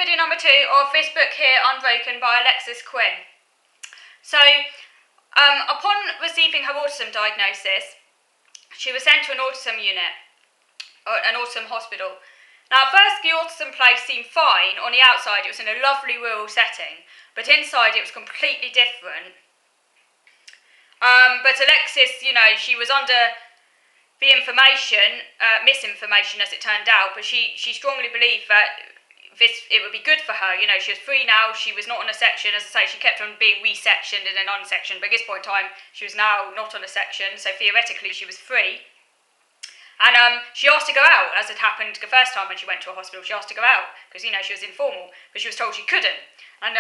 video number 2 of this book here, Unbroken, by Alexis Quinn. So, upon receiving her autism diagnosis, she was sent to an autism unit, or an autism hospital. Now, at first, the autism place seemed fine. On the outside, it was in a lovely rural setting, but inside, it was completely different. But Alexis, she was under the misinformation as it turned out, but she strongly believed that it would be good for her. She was free now, she was not on a section. As I say, she kept on being re-sectioned and then unsectioned, but at this point in time, she was now not on a section, so theoretically she was free. And she asked to go out, as had happened the first time when she went to a hospital. She asked to go out, because, she was informal, but she was told she couldn't. And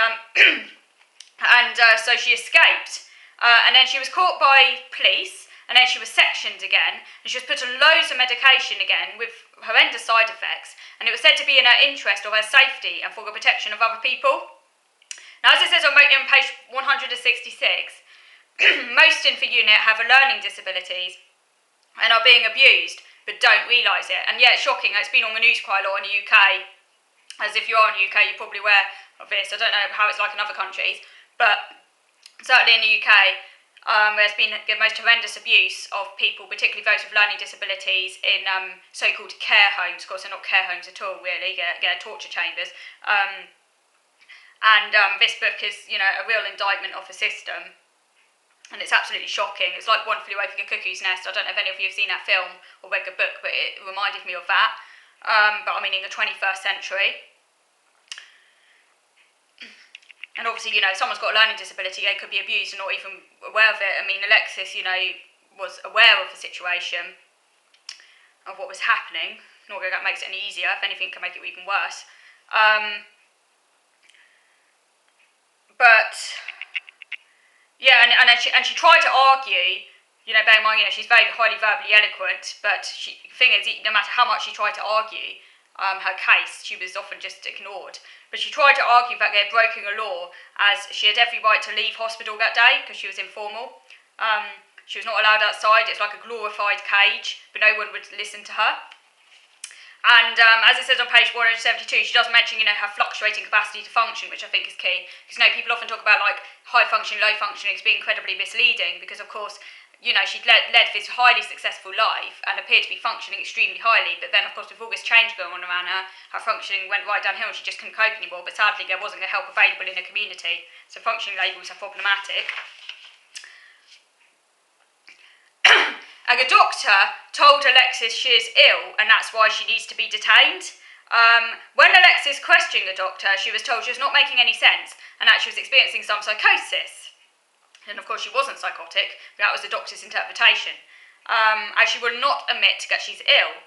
so she escaped. And then she was caught by police, and then she was sectioned again, and she was put on loads of medication again with horrendous side effects, and it was said to be in her interest or her safety and for the protection of other people. Now, as it says on page 166, most in the unit have learning disabilities and are being abused, but don't realise it. And yeah, it's shocking. It's been on the news quite a lot in the UK. As if you are in the UK, you're probably aware of this. I don't know how it's like in other countries, but certainly in the UK, there's been the most horrendous abuse of people, particularly those with learning disabilities, in so-called care homes. Of course, they're not care homes at all, really. They're torture chambers. This book is, a real indictment of the system, and it's absolutely shocking. It's like One Flew Over the Cuckoo's Nest. I don't know if any of you have seen that film or read the book, but it reminded me of that. But I mean, in the 21st century. And obviously, if someone's got a learning disability, they could be abused and not even aware of it. I mean, Alexis, was aware of the situation, of what was happening. Not that that makes it any easier. If anything, can make it even worse. And she tried to argue, bear in mind, she's very highly verbally eloquent, but the thing is, no matter how much she tried to argue her case, she was often just ignored. But she tried to argue that they had broken a law, as she had every right to leave hospital that day because she was informal. She was not allowed outside. It's like a glorified cage, but no one would listen to her. And as it says on page 172, she does mention, her fluctuating capacity to function, which I think is key. Because, people often talk about, high functioning, low functioning as being incredibly misleading, because, of course, she'd led this highly successful life and appeared to be functioning extremely highly, but then, of course, with all this change going on around her, her functioning went right downhill and she just couldn't cope anymore. But sadly, there wasn't help available in the community, so functioning labels are problematic. And the doctor told Alexis she is ill and that's why she needs to be detained. When Alexis questioned the doctor, she was told she was not making any sense and that she was experiencing some psychosis. And of course she wasn't psychotic, but that was the doctor's interpretation. As she will not admit that she's ill.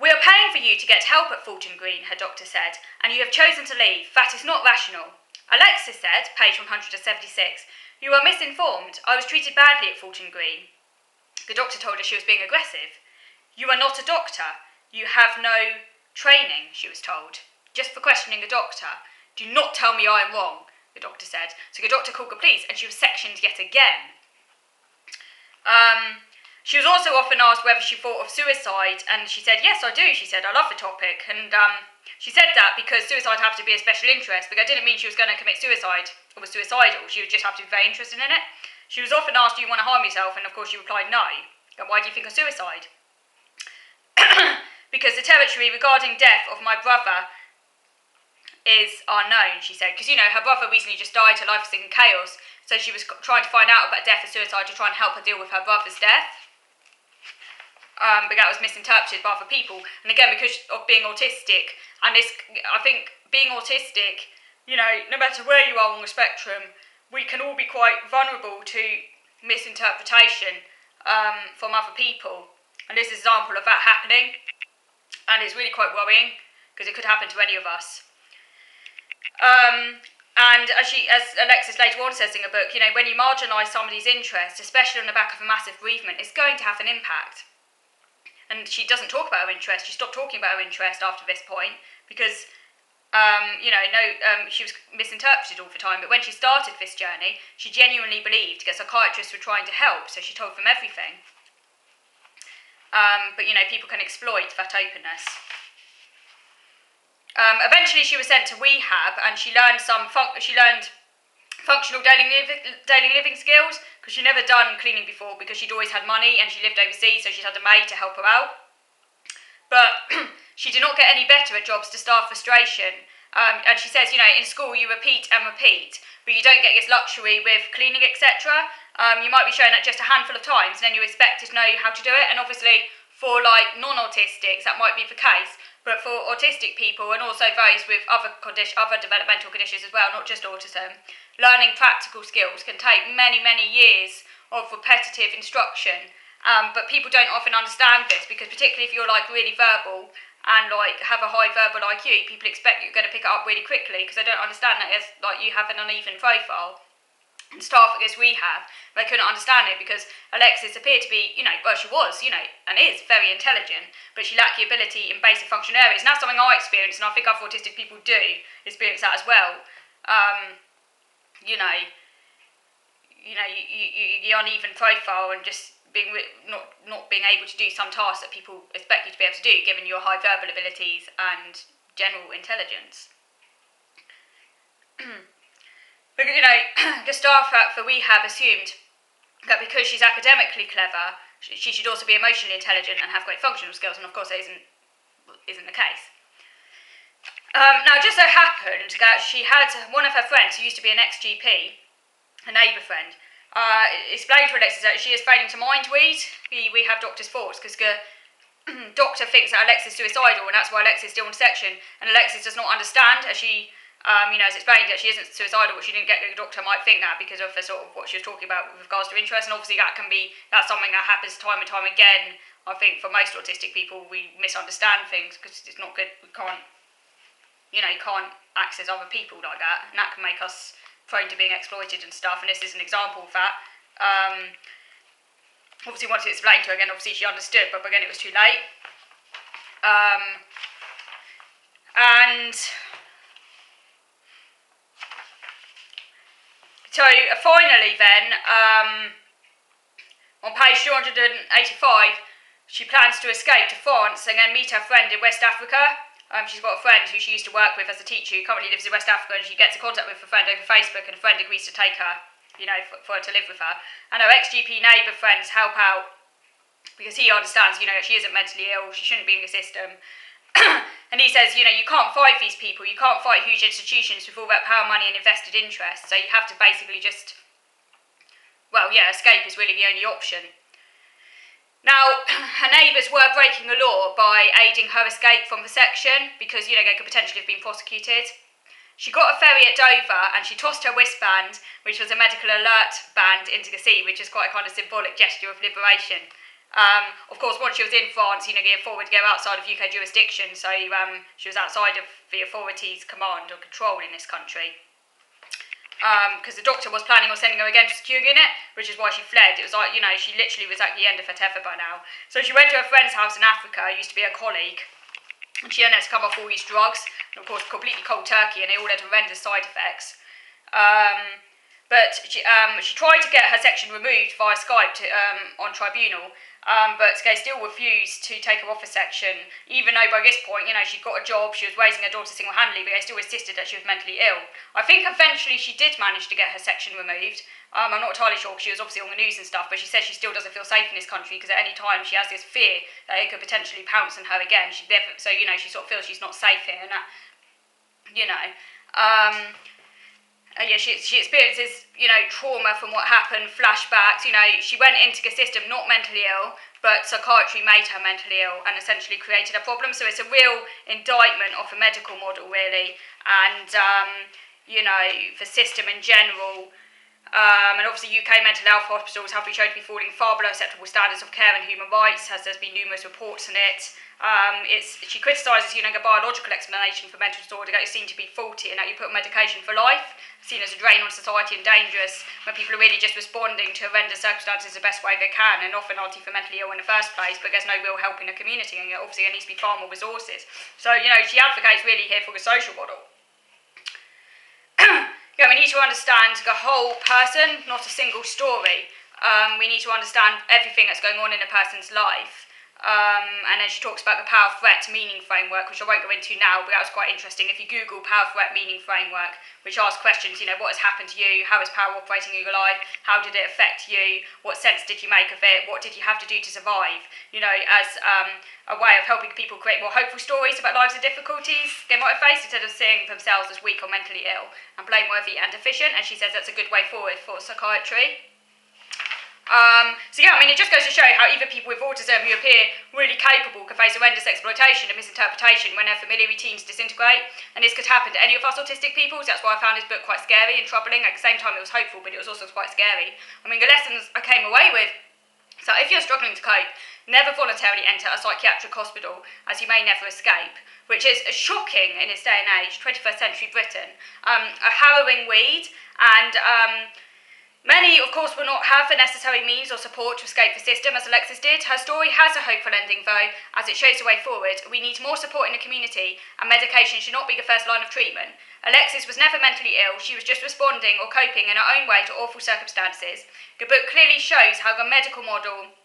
"We are paying for you to get help at Fulton Green," her doctor said, "and you have chosen to leave. That is not rational." Alexis said, page 176, "You are misinformed. I was treated badly at Fulton Green." The doctor told her she was being aggressive. "You are not a doctor. You have no training," she was told, just for questioning the doctor. "Do not tell me I am wrong," the doctor said. So the doctor called the police and she was sectioned yet again. She was also often asked whether she thought of suicide, and she said, "Yes, I do," she said. "I love the topic." And she said that because suicide had to be a special interest, but that didn't mean she was going to commit suicide or was suicidal. She would just have to be very interested in it. She was often asked, "Do you want to harm yourself?" And of course she replied, "No." And "Why do you think of suicide?" "Because the territory regarding death of my brother is unknown," she said. Because, her brother recently just died, her life was in chaos, so she was trying to find out about death and suicide to try and help her deal with her brother's death. But that was misinterpreted by other people. And again, because of being autistic, and I think being autistic, no matter where you are on the spectrum, we can all be quite vulnerable to misinterpretation from other people. And this is an example of that happening. And it's really quite worrying, because it could happen to any of us. And as Alexis later on says in the book, when you marginalise somebody's interest, especially on the back of a massive bereavement, it's going to have an impact. And she doesn't talk about her interest. She stopped talking about her interest after this point because, she was misinterpreted all the time. But when she started this journey, she genuinely believed that psychiatrists were trying to help, so she told them everything. But people can exploit that openness. Eventually, she was sent to rehab, and she learned functional daily living skills, because she'd never done cleaning before, because she'd always had money and she lived overseas, so she'd had a maid to help her out. But she did not get any better at jobs to starve frustration. And she says, in school you repeat and repeat, but you don't get this luxury with cleaning, etc. You might be shown that just a handful of times, and then you're expected to know how to do it. And obviously, for non-autistics, that might be the case. But for autistic people, and also those with other developmental conditions as well, not just autism, learning practical skills can take many, many years of repetitive instruction. But people don't often understand this, because particularly if you're really verbal and have a high verbal IQ, people expect you're going to pick it up really quickly, because they don't understand that as you have an uneven profile. And staff at this rehab, they couldn't understand it, because Alexis appeared to be, she was, and is very intelligent, but she lacked the ability in basic functional areas. And that's something I experienced, and I think other autistic people do experience that as well. The uneven profile, and just being not being able to do some tasks that people expect you to be able to do, given your high verbal abilities and general intelligence. But, the staff for rehab assumed that because she's academically clever, she should also be emotionally intelligent and have great functional skills, and of course that isn't the case. Now, it just so happened that she had one of her friends who used to be an ex-GP, a neighbour friend, explained to Alexis that she is failing to mind read the rehab doctor's thoughts, because the doctor thinks that Alexis is suicidal, and that's why Alexis is still in section, and Alexis does not understand, as she has explained that she isn't suicidal, but she didn't get the doctor might think that because of the sort of what she was talking about with regards to interest. And obviously that's something that happens time and time again. I think for most autistic people, we misunderstand things because it's not good. We can't access other people like that, and that can make us prone to being exploited and stuff. And this is an example of that. Obviously once it's explained to her again, obviously she understood, but again it was too late. And so finally then, on page 285, she plans to escape to France and then meet her friend in West Africa. She's got a friend who she used to work with as a teacher who currently lives in West Africa, and she gets in contact with a friend over Facebook, and a friend agrees to take her, for her to live with her. And her ex-GP neighbour friends help out, because he understands, she isn't mentally ill, she shouldn't be in the system. And he says, you can't fight these people, you can't fight huge institutions with all that power, money and invested interest, so you have to basically just, escape is really the only option. Now, her neighbours were breaking the law by aiding her escape from the section, because, they could potentially have been prosecuted. She got a ferry at Dover, and she tossed her wristband, which was a medical alert band, into the sea, which is quite a kind of symbolic gesture of liberation. Of course, once she was in France, the authorities go outside of UK jurisdiction, so she was outside of the authorities' command or control in this country. Because the doctor was planning on sending her again to secure unit, which is why she fled. It was she literally was at the end of her tether by now. So she went to her friend's house in Africa, who used to be a colleague, and she had to come off all these drugs, and of course completely cold turkey, and they all had horrendous side effects. But she tried to get her section removed via Skype on tribunal, but they still refused to take her off the section, even though by this point, she'd got a job, she was raising her daughter single-handedly, but they still insisted that she was mentally ill. I think eventually she did manage to get her section removed. I'm not entirely sure, because she was obviously on the news and stuff, but she says she still doesn't feel safe in this country, because at any time she has this fear that it could potentially pounce on her again. She sort of feels she's not safe here, and that, she experiences, trauma from what happened, flashbacks. She went into the system not mentally ill, but psychiatry made her mentally ill and essentially created a problem. So it's a real indictment of the medical model, really, and, the system in general. And obviously UK mental health hospitals have been shown to be falling far below acceptable standards of care and human rights, as there's been numerous reports on it. She criticises, the biological explanation for mental disorder that is seen to be faulty, and that you put medication for life, seen as a drain on society and dangerous, when people are really just responding to horrendous circumstances the best way they can, and often aren't even mentally ill in the first place, but there's no real help in the community, and obviously there needs to be far more resources. So, she advocates really here for the social model. We need to understand the whole person, not a single story. We need to understand everything that's going on in a person's life. And then she talks about the power threat meaning framework, which I won't go into now, but that was quite interesting. If you Google power threat meaning framework, which asks questions, what has happened to you? How is power operating in your life? How did it affect you? What sense did you make of it? What did you have to do to survive? As a way of helping people create more hopeful stories about lives and difficulties they might have faced, instead of seeing themselves as weak or mentally ill and blameworthy and deficient. And she says that's a good way forward for psychiatry. It just goes to show how even people with autism who appear really capable can face horrendous exploitation and misinterpretation when their familiar routines disintegrate, and this could happen to any of us autistic people. So that's why I found this book quite scary and troubling. At the same time, it was hopeful, but it was also quite scary. The lessons I came away with: so if you're struggling to cope, never voluntarily enter a psychiatric hospital, as you may never escape, which is shocking in this day and age, 21st century Britain. A harrowing read, and many, of course, will not have the necessary means or support to escape the system, as Alexis did. Her story has a hopeful ending, though, as it shows the way forward. We need more support in the community, and medication should not be the first line of treatment. Alexis was never mentally ill. She was just responding or coping in her own way to awful circumstances. The book clearly shows how the medical model,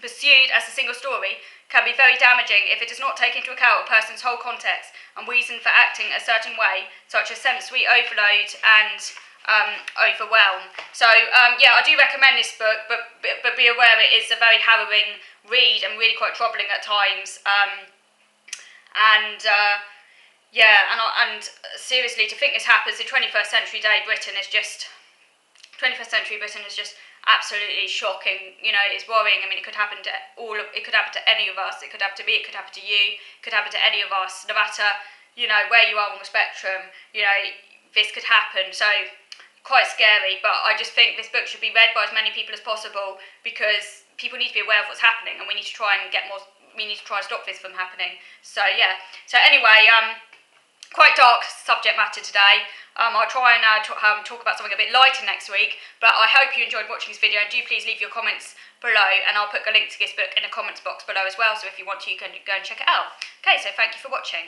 pursued as a single story, can be very damaging if it does not take into account a person's whole context and reason for acting a certain way, such as sensory overload and overwhelm. So I do recommend this book, but be aware it is a very harrowing read and really quite troubling at times. And seriously, to think this happens in 21st century Britain is just absolutely shocking. It's worrying. It could happen to it could happen to any of us. It could happen to me. It could happen to you. It could happen to any of us, no matter where you are on the spectrum. This could happen. So quite scary, but I just think this book should be read by as many people as possible, because people need to be aware of what's happening, and we need to try and stop this from happening. So anyway, quite dark subject matter today. I'll try and talk about something a bit lighter next week, but I hope you enjoyed watching this video, and do please leave your comments below, and I'll put a link to this book in the comments box below as well, so if you want to, you can go and check it out. Okay, so thank you for watching.